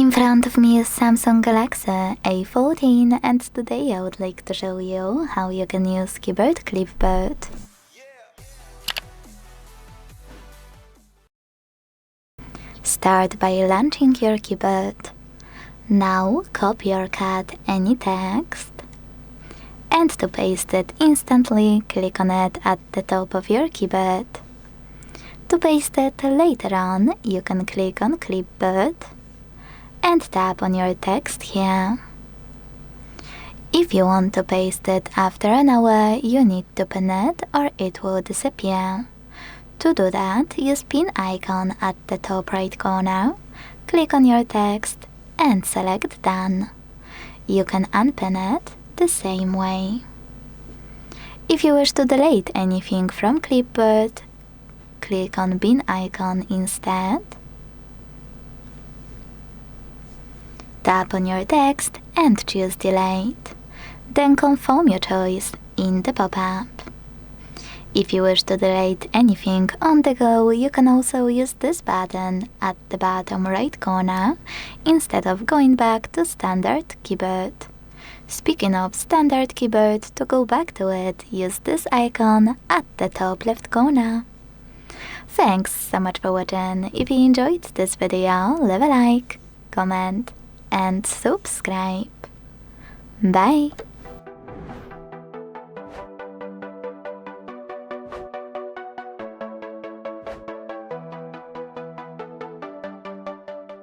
In front of me is Samsung Galaxy A14 and today I would like to show you how you can use keyboard Clipboard. Start by launching your keyboard. Now copy or cut any text. And to paste it instantly, click on it at the top of your keyboard. To paste it later on, you can click on Clipboard and tap on your text here. If you want to paste it after an hour, you need to pin it or it will disappear. To do that, use pin icon at the top right corner, click on your text and select Done. You can unpin it the same way. If you wish to delete anything from Clipboard, click on bin icon instead. Tap on your text and choose Delete. Then confirm your choice in the pop-up. If you wish to delete anything on the go, you can also use this button at the bottom right corner instead of going back to standard keyboard. Speaking of standard keyboard, to go back to it, use this icon at the top left corner. Thanks so much for watching. If you enjoyed this video, leave a like, comment and subscribe. Bye!